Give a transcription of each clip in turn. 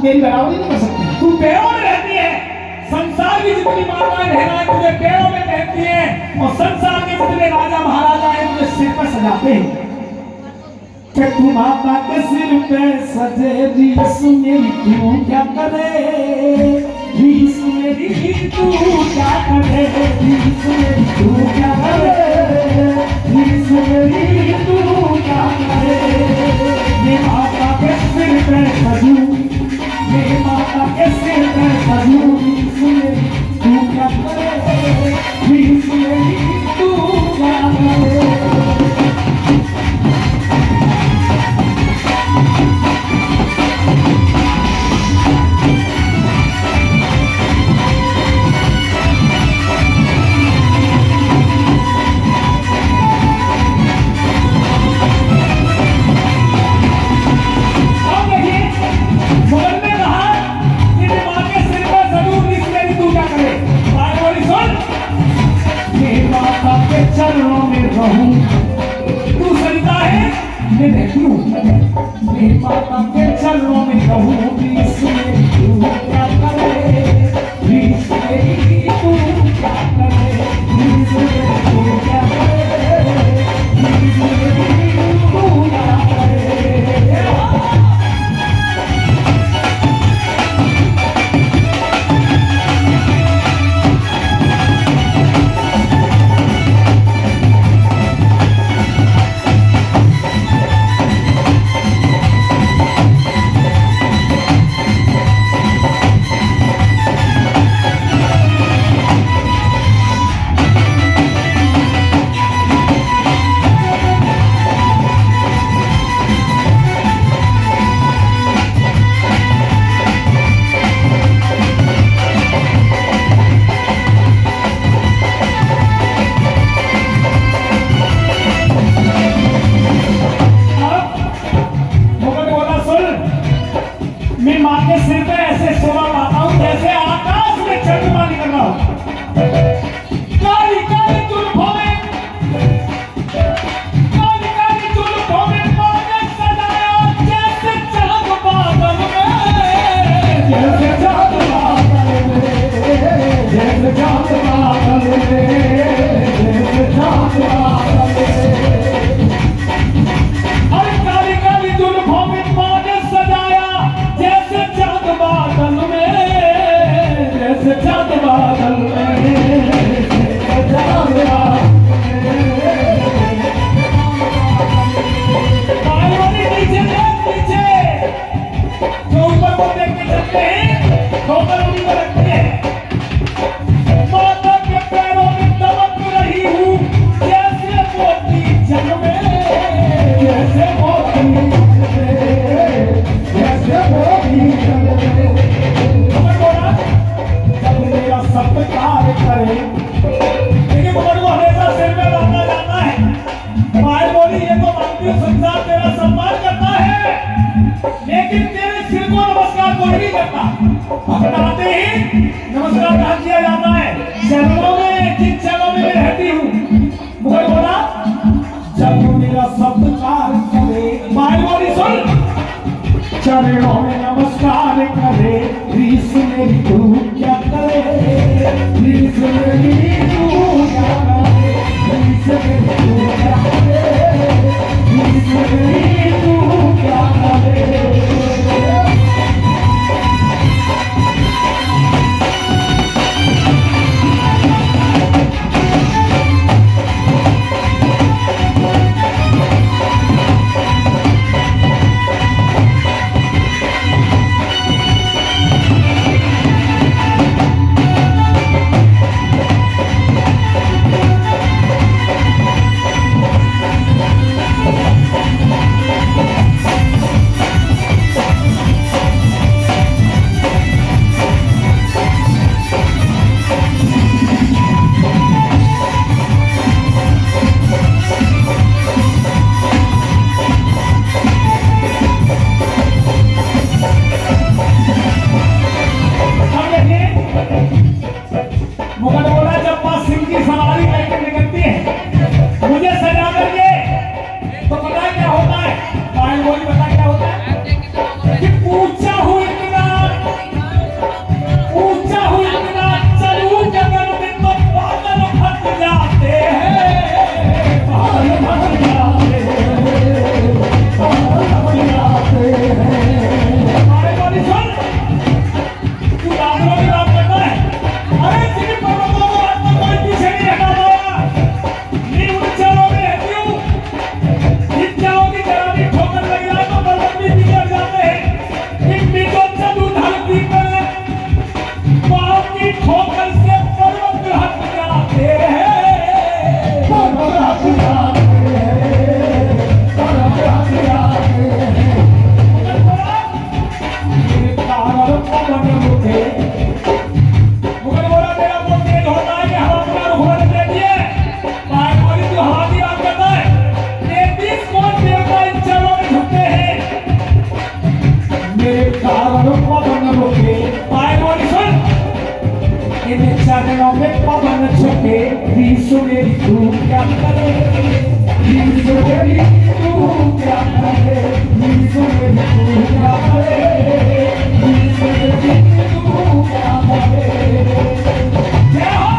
मेरी बराबरी नहीं कर सकती। तू पैरों में रहती है, संसार की जितनी माताएं बहनाएं तुझे पैरों में पहनती हैं और संसार के जितने राजा महाराजा हैं तुझे सिर पर सजाते हैं। कि तू माता के सिर पे सजे रीस मेरी तू क्या करे, रीस मेरी तू क्या करे, रीस मेरी तू क्या करे, रीस मेरी तू क्या करे। ये माता के सिर पे सजू, ये माता के सिर पे सजू, रीस मेरी तू क्या करे, रीस मेरी तू क्या करे। चरणों में रहूं, तू सजदा है मैं देखूं, मेरी माता के चरणों में रहूं, इसमें तू क्या करे, इसमें तू क्या करे, इसमें तू क्या करे, इसमें तू क्या करे। मैं माँ के सिर पे ऐसे शोभा पाता हूँ जैसे आकाश में चंद्रमा निकल रहा हो। काली काली जुल्फों में, काली काली जुल्फों में बादल सजाया जैसे चाँद बादल में, जैसे चाँद बादल में, जैसे चाँद बादल में, जैसे चाँद बादल में। अरे काली काली जुल्फों में बादल सजाया जैसे चाँद बादल में, जैसे चाँद बादल में, जैसे चाँद बादल में। बाल वाली नीचे देख, नीचे जो ऊपर को देख के चलते हैं तो ऊपर उन्हीं को रखते हैं। माता के पैरों में दबक रही हूँ जैसे मोती जग में, जैसे मोती जग में, जैसे मोती जग में। ऊपर बोला जब मेरा सत्कार करे, लेकिन ऊपर को हमेशा सिर में बांधा जाता है। बाल बोली ये तो मानती हूँ संसार तेरा सम्मान करता है, लेकिन तेरे सिर को नमस्कार कोई नहीं करता। भक्त आते ही नमस्कार कहाँ किया जाता है? चरणों में, जिन चरणों में मैं रहती हूँ। मुझे बोला जब मेरा सत्कार करे, बाल बोली सुन, चरणों में नमस्कार करे, रीस मेरी तू क्या करे, रीस मेरी तू क्या करे, रीस मेरी तू क्या करे, रीस मेरी तू क्या करे। मेरी तू क्या करे, रीस मेरी तू क्या करे, रीस मेरी तू क्या करे, रीस मेरी तू क्या करे। जय हो।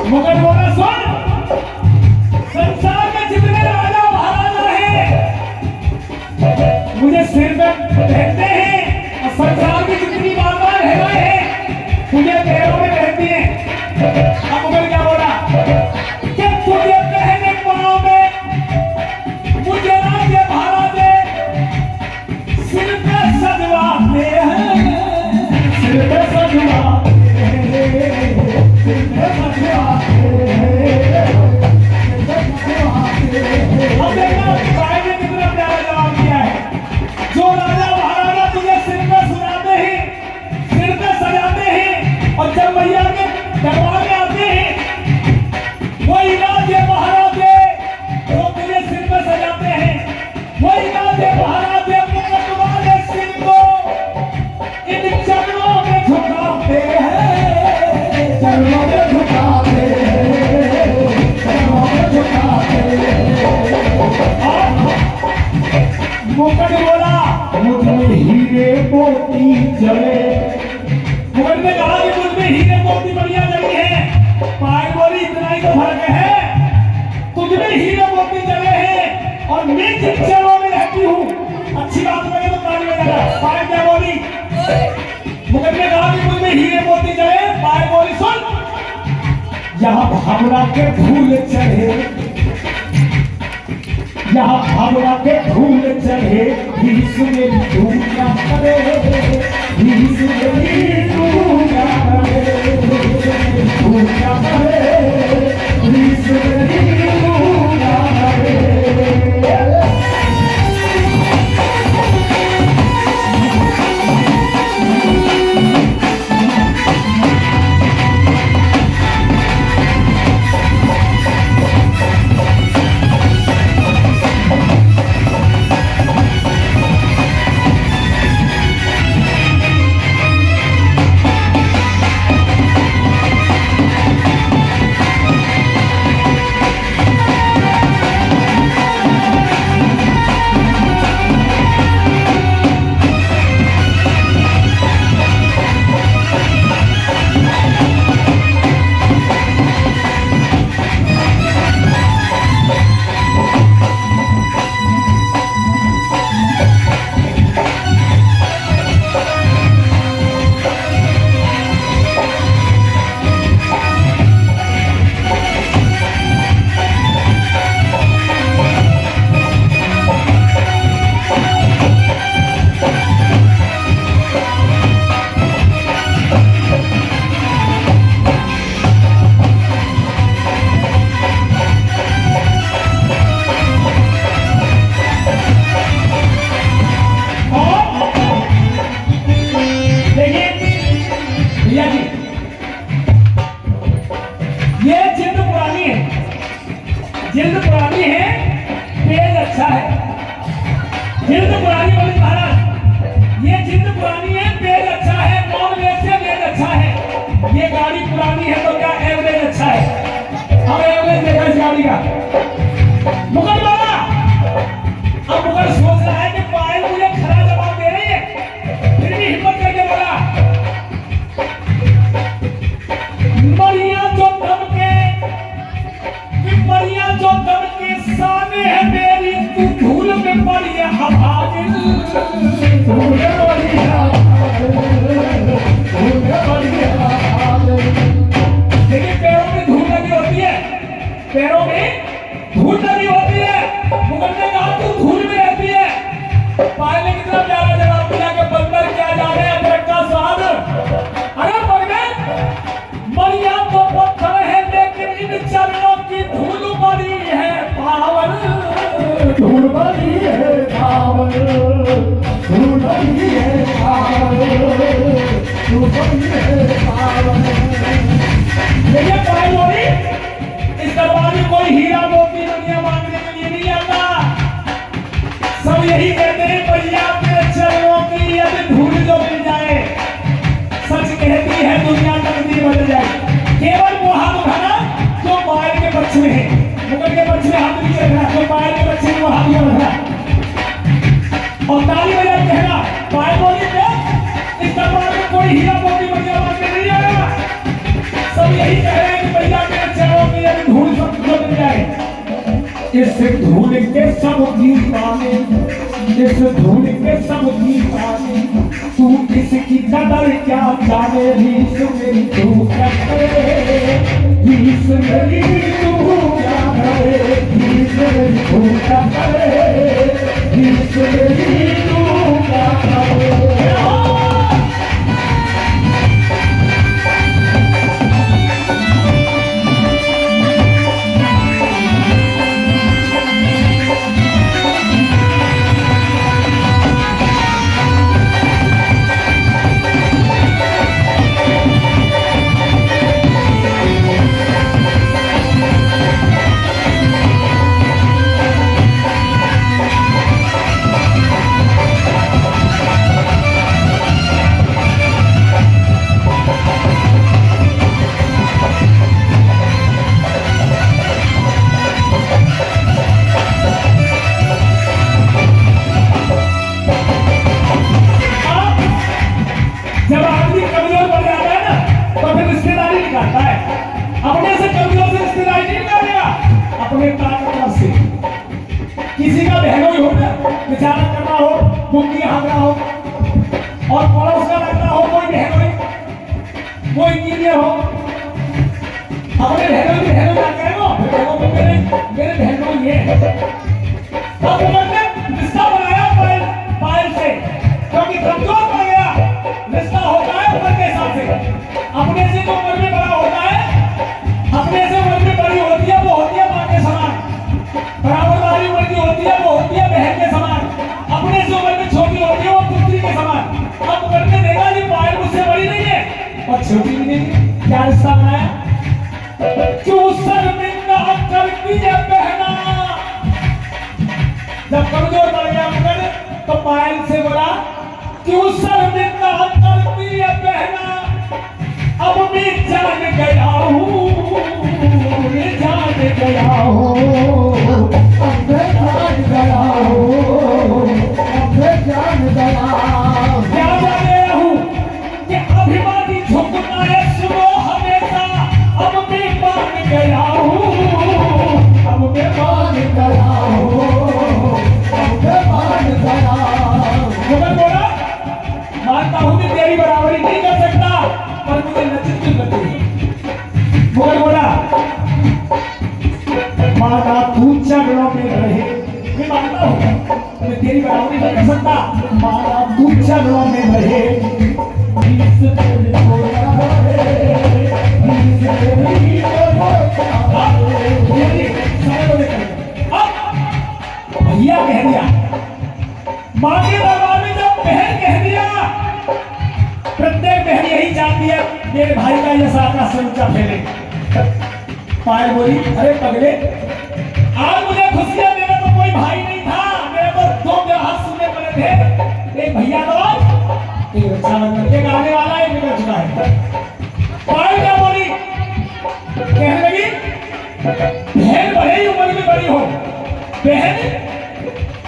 मुगल बोला सुन, संसार में जितने राजा महाराजा हैं मुझे सिर पे पहनते हैं, और संसार की जितनी बाजार हैं मुझे पैरों में पहनती हैं। अब मुगल क्या बोला कि तुझे पहने पाँव में, मुझे राज्य महाराजे सिर पे सजवाते हैं, सिर पे सजवाते हैं, सिर पे सजवाते हैं। अब देखना भाई ने कितना प्यारा जवाब दिया है। जो राजा महाराजा तुझे सिर पे सुनाते हैं, सिर पे सजाते हैं, और जब मैया के दरबार में आते हैं, वही राजे महाराजे जो तुझे सिर पे सजाते हैं, वही राजे महाराजे अपने तुम्हारे सिर को इन चरणों में झुकाते हैं, चरणों में झुकाते हैं, चरणों में झुकाते हैं। मुकुट बोला मुझ में हीरे मोती जले, मुकुट ने कहा कि मुझ में हीरे मोती बढ़िया जली है। पायल बोली इतना ही तो फर्क है, तुझ में हीरे मोती जले हैं और मैं जिन चरणों में रहती हूँ। अच्छी बात लगे तो ताली बजाना। पायल क्या बोली? मुकुट ने कहा कि मुझ में हीरे मोती जले। पायल बोली सुन, यहाँ भावना के फूल चढ़े, यहाँ भावना के फूल चढ़े, रीस मेरी तू क्या करे, रीस मेरी तू क्या करे, रीस मेरी तू क्या करे, रीस मेरी तू क्या करे। धूल बनी है कावल, धूल बनी है कावल, धूल बनी है कावल। देखिए पायल बोली, इस दरबार में कोई हीरा मोती दुनिया मांगने के लिए नहीं आता। सब यही कहते हैं भैया के चरणों की यदि धूल जो मिल जाए, सच कहती है दुनिया तकदीर बदल जाए। केवल वो हाथ उठाना जो पायल के पक्ष में है, मुगल के पक्ष में हाथ नीचे रखना, जो पायल के पक्ष में वो हाथ ऊपर रखना और ताली बजा के कहना पायल बोली पे इस दरबार में कोई हीरा मोती दुनिया मांगने नहीं आएगा। सब यही कह रहे हैं कि भैया के चरणों की यदि धूल सब जो मिल जाए। इस धूल के सब दीवाने, इस धूल के सब दीवाने, तू इसकी कदर क्या जाने। रीस मेरी तू क्या करे, रीस मेरी तू क्या करे, रीस मेरी तू क्या करे, रीस मेरी तू क्या करे। जब आदमी कमजोर पड़ जाता है ना, तो फिर रिश्तेदारी निकालता है। अपने से कमजोर से रिश्तेदारी नहीं निकालेगा, अपने ताकतवर से। किसी का बहनोई हो ना, बेचारा करना हो, मुंगी हाँकना हो, और पड़ोस का लगना हो कोई बहनोई, कोई इंजीनियर हो, अपने बहनोई ना कहेगा मेरे बहनोई ये है। अब उन्होंने रिश्ता बनाया पायल से, क्योंकि कमजोर पड़ गया। रिश्ता होता है उम्र के हिसाब से, अपने से जो उम्र में बड़ा होता है, अपने से उम्र में बड़ी होती है वो होती है मां के समान, बराबर वाली उम्र की होती है वो होती है बहन के समान, अपने से उम्र में छोटी होती है वो पुत्री के समान। अब उम्र में देखा कि पायल मुझसे बड़ी नहीं है और छोटी भी नहीं है, क्या रिश्ता बनाया। क्यों शर्मिंदा करती है बहना, जब कमजोर पड़ गया मुगल तो पायल से बोला क्यों शर्मिंदा करती है बहना, अब मैं जान गया हूँ, मैं जान गया हूँ, अब मैं जान गया हूँ, अब मैं जान गया हूँ। क्या जान गया हूँ कि अभिमानी झुकना है सुनो हमेशा, अब मैं मान गया हूँ, अब मैं मान गया हूँ, अब मैं मान गया हूँ। मुगल बोला मानता हूं कि तेरी बराबरी नहीं कर सकता, पर मुझे लज्जित क्यों करती है। मुगल बोला माना तू चरणों में रहे, मैं मानता हूं मैं तेरी बराबरी नहीं कर सकता। माना तू चरणों में रहे, रीस मेरी तू क्या करे, रीस मेरी तू क्या करे। भैया कह दिया, मां के दरबार में जब बहन कह दिया, प्रत्येक बहन यही चाहती है मेरे भाई का यह साका संचा फैले। पायल बोली अरे पगले, आज मुझे खुशियां मेरा तो कोई भाई नहीं था, मेरे को दो व्यवहार सुनने पड़े थे, एक भैया तो एक रक्षाबंधन, एक आने वाला है निकल चुका है। पायल क्या बोली, कहने लगी बहन भले ही उम्र में बड़ी हो, बहन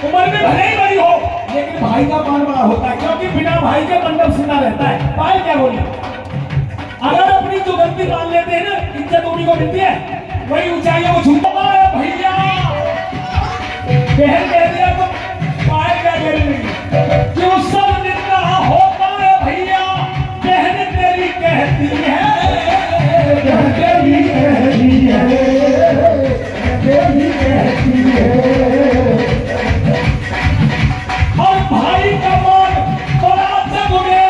उम्र में भले ही बड़ी हो, लेकिन भाई का मान बड़ा होता है, क्योंकि बिना भाई के मंडप सुना रहता है। पायल क्या बोली, अगर अपनी जुगंती मान लेते हैं ना, इज्जत उन्हीं को मिलती है, वही ऊंचाइयों को छूता है भैया। बहन कह दिया तो पायल क्या कह रही, क्यों सब निंदा होता है भैया, बहन तेरी कहती है, बहन तेरी कहती है, तेरी कहती है। और भाई का मान बड़ा जग में,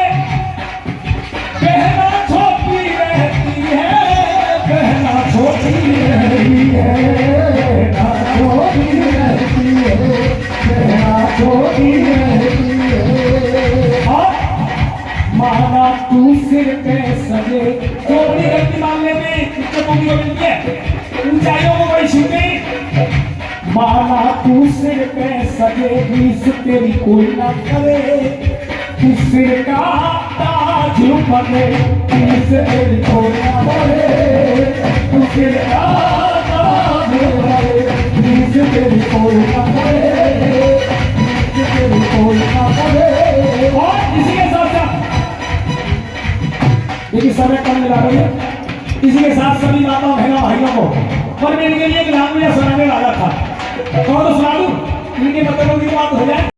बहना छोटी रहती है, बहना छोटी रहती है, बहना छोटी रहती है। सिर पे सजे रीस तेरी कोई ना करे तू सिर का ताज बने रीस तेरी कोई ना करे तू सिर का ताज बने रीस तेरी कोई ना करे रीस तेरी कोई ना करे। और इसी के साथ साथ देखिए समय कम मिला रही है। इसी के साथ सभी माता बहनों भाइयों को पर मैं इनके लिए एक लाख में सुनाने वाला था। कौन तो सुना दूं? इनके मतलब की बात हो जाए।